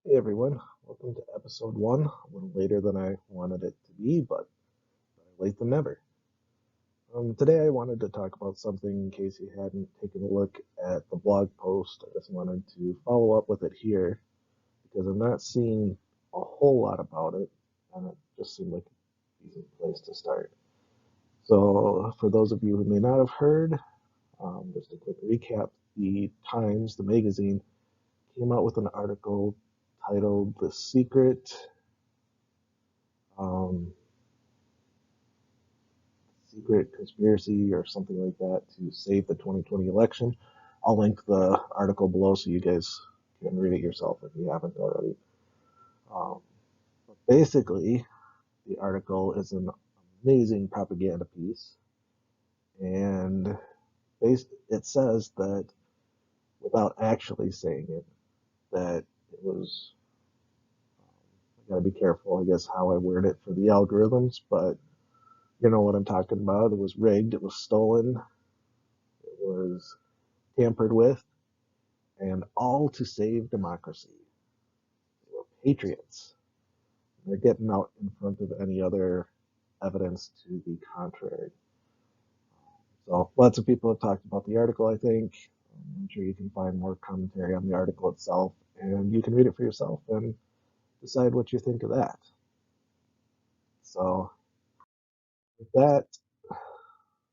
Hey everyone, welcome to episode one. A little later than I wanted it to be, but better late than never. Today I wanted to talk about something in case you hadn't taken a look at the blog post. I just wanted to follow up with it here because I'm not seeing a whole lot about it, and it just seemed like a decent place to start. So, for those of you who may not have heard, just a quick recap: the Times, the magazine, came out with an article titled "The um, Secret Conspiracy" or something like that to save the 2020 election. I'll link the article below so you guys can read it yourself if you haven't already. Um, but basically, the article is an amazing propaganda piece, and it says that, without actually saying it, that it was. I gotta be careful, I guess, how I word it for the algorithms, but you know what I'm talking about. It was rigged, it was stolen, it was tampered with, and all to save democracy. They were patriots. They're getting out in front of any other evidence to the contrary. So lots of people have talked about the article, I think. I'm sure you can find more commentary on the article itself, and you can read it for yourself and decide what you think of that. So with that,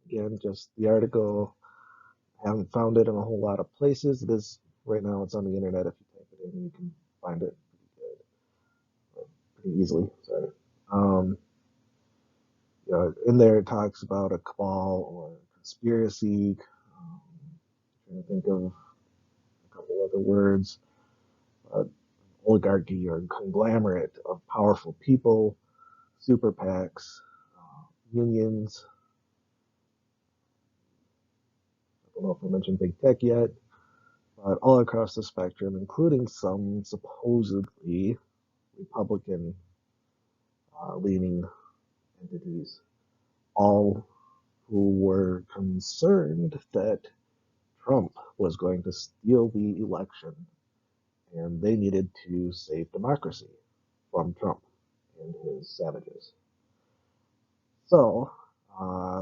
again, just the article. I haven't found it in a whole lot of places. It is right now. It's on the internet. If you type it in, you can find it pretty easily. Sorry. Um, in there it talks about a cabal or a conspiracy. Trying to think of a couple other words. Oligarchy or conglomerate of powerful people, super PACs, unions. I don't know if I mentioned big tech yet, but all across the spectrum, including some supposedly Republican leaning entities, all who were concerned that Trump was going to steal the election and they needed to save democracy from Trump and his savages. So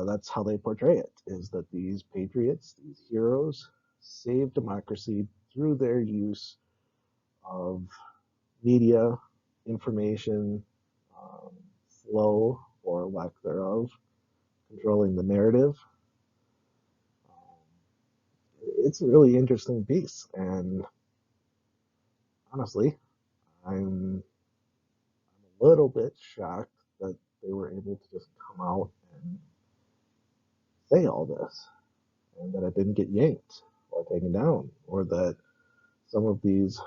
that's how they portray it: is that these patriots, these heroes, save democracy through their use of media, information, um, flow or lack thereof, controlling the narrative. It's a really interesting piece, and honestly, I'm a little bit shocked that they were able to just come out and say all this, and that it didn't get yanked or taken down, or that some of these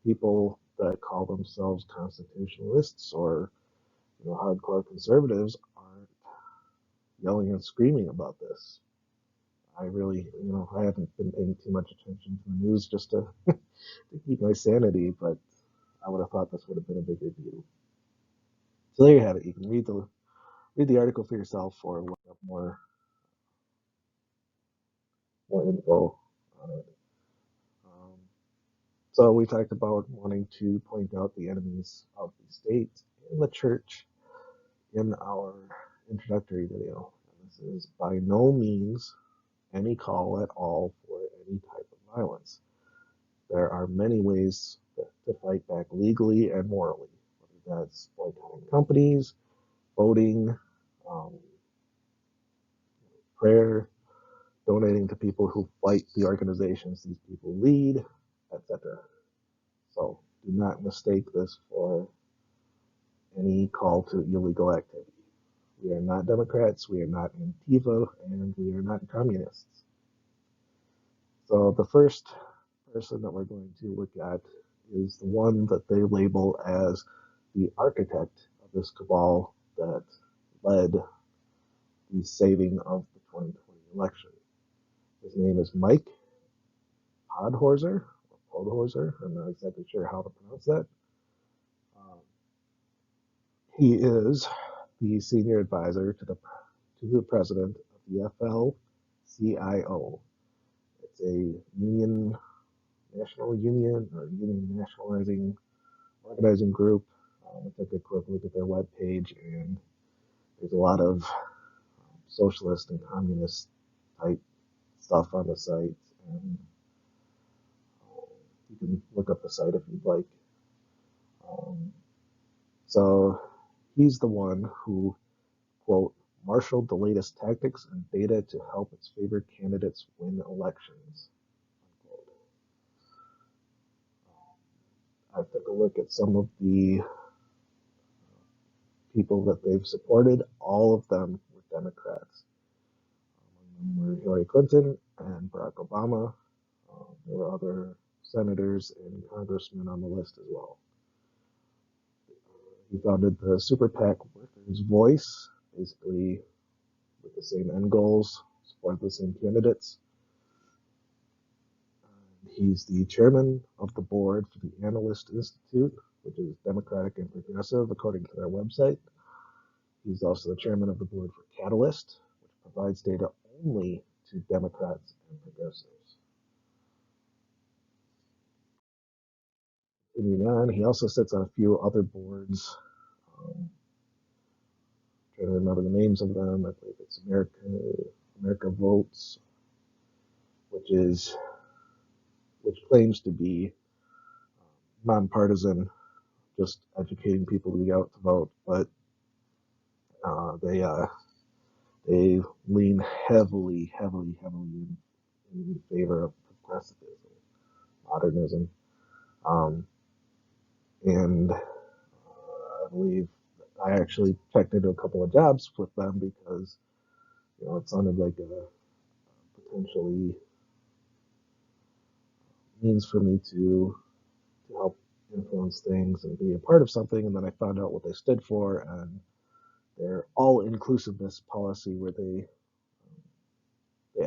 people that call themselves constitutionalists or hardcore conservatives aren't yelling and screaming about this. I really, I haven't been paying too much attention to the news just to, to keep my sanity, but I would have thought this would have been a bigger deal. So there you have it. You can read the article for yourself or look up more info on it. Um, so we talked about wanting to point out the enemies of the state and the church in our introductory video. And this is by no means any call at all for any type of violence. There are many ways to fight back legally and morally, whether that's boycotting companies, voting, um, prayer, donating to people who fight the organizations these people lead, etc. So do not mistake this for any call to illegal activity. We are not Democrats, we are not Antifa, and we are not communists. So the first person that we're going to look at is the one that they label as the architect of this cabal that led the saving of the 2020 election. His name is Mike Podhorzer, or Podhorzer. I'm not exactly sure how to pronounce that. Um, he is the senior advisor to the president of the FL-CIO. It's a union, national union, or union nationalizing organizing group. I took a quick look at their webpage, and there's a lot of socialist and communist type stuff on the site. And you can look up the site if you'd like. So he's the one who, quote, marshaled the latest tactics and data to help its favored candidates win elections. I took a look at some of the people that they've supported. All of them were Democrats. Among them were Hillary Clinton and Barack Obama. There were other senators and congressmen on the list as well. He founded the Super PAC Workers' Voice, basically with the same end goals, support the same candidates. He's the chairman of the board for the Analyst Institute, which is Democratic and progressive, according to their website. He's also the chairman of the board for Catalyst, which provides data only to Democrats and progressives. Continuing on, he also sits on a few other boards. Trying to remember the names of them. I believe it's America Votes, which claims to be nonpartisan, just educating people to get out to vote, but they lean heavily in favor of progressivism, modernism, and I believe I actually checked into a couple of jobs with them because it sounded like a potentially means for me to help influence things and be a part of something. And then I found out what they stood for, and their all-inclusiveness policy, where they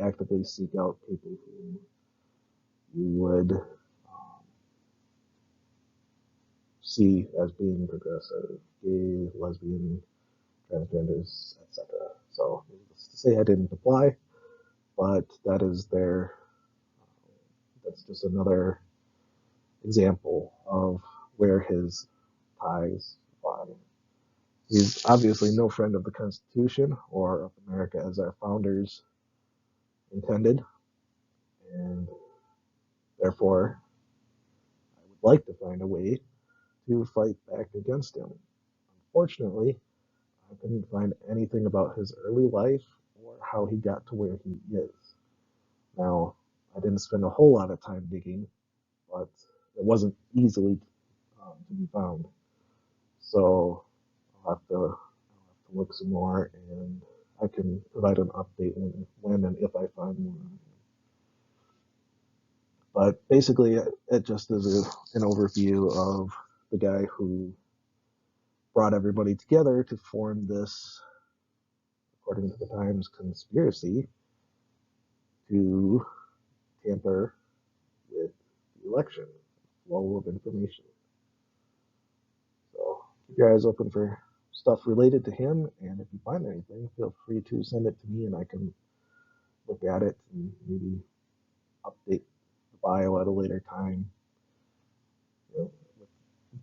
actively seek out people who you would see as being progressive, gay, lesbian, transgenders, etc. So to say I didn't apply, but that's just another example of where his ties lie. He's obviously no friend of the Constitution or of America as our founders intended, and therefore I would like to find a way to fight back against him. Unfortunately, I couldn't find anything about his early life or how he got to where he is. Now, I didn't spend a whole lot of time digging, but it wasn't easily to be found. So I'll have to look some more, and I can provide an update when and if I find more. But basically, it just is an overview of the guy who brought everybody together to form this, according to the Times, conspiracy to tamper with the election, flow of information. So keep your eyes open for stuff related to him, and if you find anything, feel free to send it to me, and I can look at it and maybe update the bio at a later time. With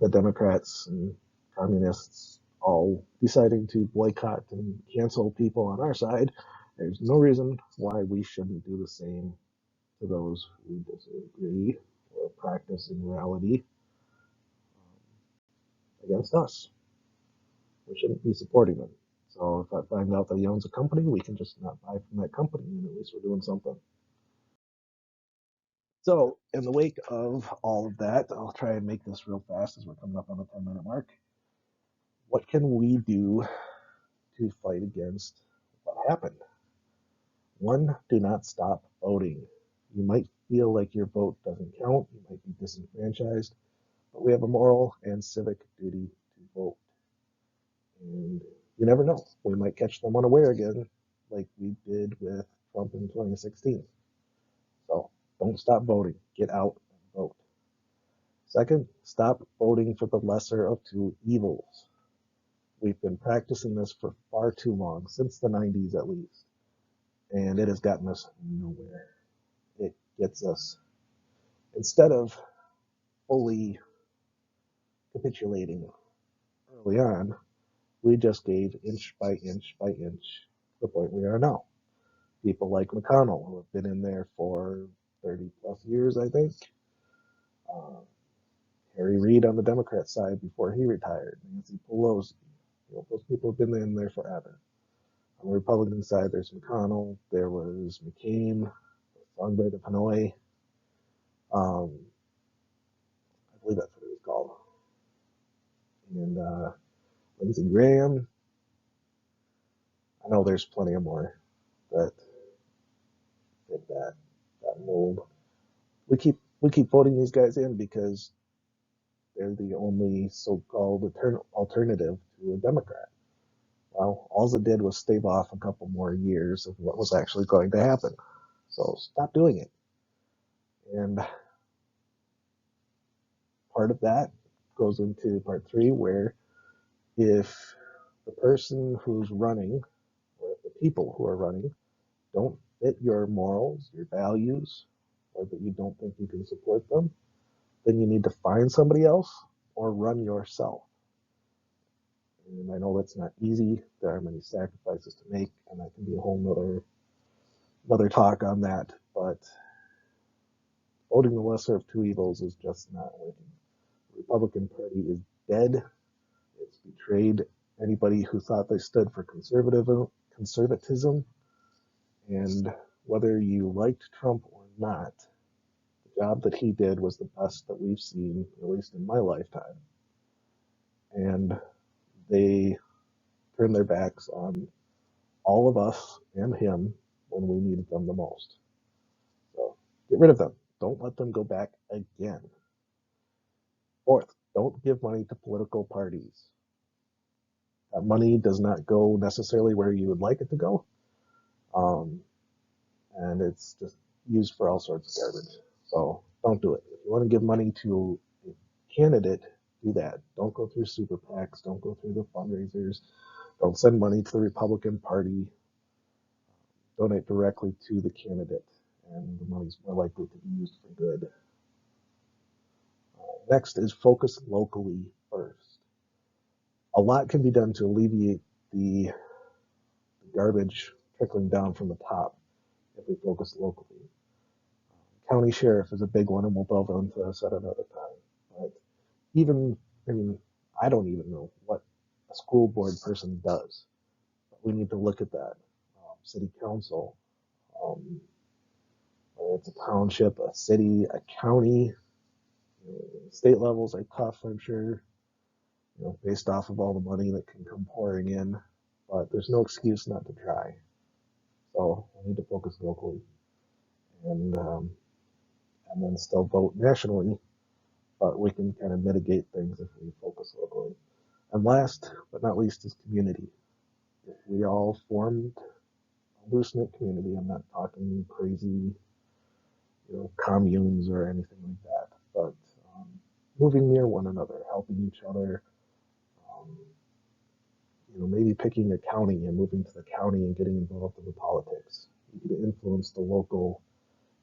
the Democrats and communists all deciding to boycott and cancel people on our side, there's no reason why we shouldn't do the same to those who disagree or practice immorality against us. We shouldn't be supporting them. So if I find out that he owns a company, we can just not buy from that company, and at least we're doing something. So in the wake of all of that, I'll try and make this real fast as we're coming up on the 10-minute mark. What can we do to fight against what happened? One, do not stop voting. You might feel like your vote doesn't count, you might be disenfranchised, but we have a moral and civic duty to vote. And you never know, we might catch them unaware again, like we did with Trump in 2016. So don't stop voting. Get out and vote. Second, stop voting for the lesser of two evils. We've been practicing this for far too long, since the 90s at least, and it has gotten us nowhere. It gets us, instead of fully capitulating early on. We just gave inch by inch by inch to the point we are now. People like McConnell, who have been in there for 30 plus years, I think. Uh, Harry Reid on the Democrat side before he retired. Nancy Pelosi. Those people have been in there forever. On the Republican side, there's McConnell. There was McCain, Songbird of Hanoi. I believe that's what it was called. And Lindsey Graham. I know there's plenty of more that fit that mold. We keep voting these guys in because they're the only so-called alternative to a Democrat. Well, all it did was stave off a couple more years of what was actually going to happen. So stop doing it. And part of that goes into part 3, where if the person who's running, or if the people who are running, don't fit your morals, your values, or that you don't think you can support them, then you need to find somebody else or run yourself. And I know that's not easy. There are many sacrifices to make, and that can be a whole another talk on that. But voting the lesser of two evils is just not working. The Republican Party is dead. It's betrayed anybody who thought they stood for conservatism. And whether you liked Trump or not, the job that he did was the best that we've seen, at least in my lifetime. And they turned their backs on all of us and him when we needed them the most. So get rid of them. Don't let them go back again. Fourth, don't give money to political parties. That money does not go necessarily where you would like it to go. And it's just used for all sorts of garbage. So don't do it. If you want to give money to a candidate, do that. Don't go through super PACs. Don't go through the fundraisers. Don't send money to the Republican Party. Donate directly to the candidate, and the money's more likely to be used for good. Next is focus locally first. A lot can be done to alleviate the garbage trickling down from the top if we focus locally. County sheriff is a big one, and we'll delve into this at another time. But I don't even know what a school board person does. But we need to look at that. City council, whether it's a township, a city, a county, state levels are tough, I'm sure, based off of all the money that can come pouring in. But there's no excuse not to try. So we need to focus locally, and then still vote nationally. But we can kind of mitigate things if we focus locally. And last but not least is community. If we all formed a loose-knit community, I'm not talking crazy, communes or anything like that, but moving near one another, helping each other, maybe picking a county and moving to the county and getting involved in the politics. You can influence the local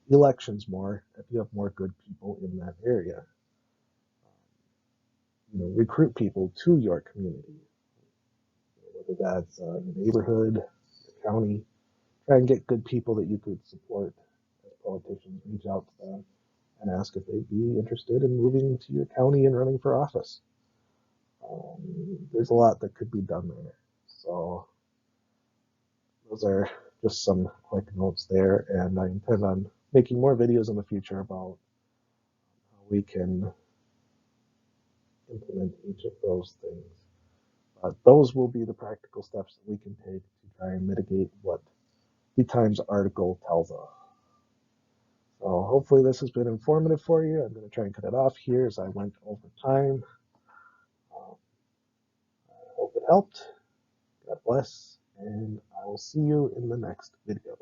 elections more if you have more good people in that area. Recruit people to your community, whether that's your neighborhood, your county. Try and get good people that you could support as politicians. Reach out to them and ask if they'd be interested in moving to your county and running for office. There's a lot that could be done there. So those are just some quick notes there, and I intend on making more videos in the future about how we can implement each of those things. Those will be the practical steps that we can take to try and mitigate what the Times article tells us. So hopefully this has been informative for you. I'm going to try and cut it off here as I went over time. I hope it helped. God bless, and I will see you in the next video.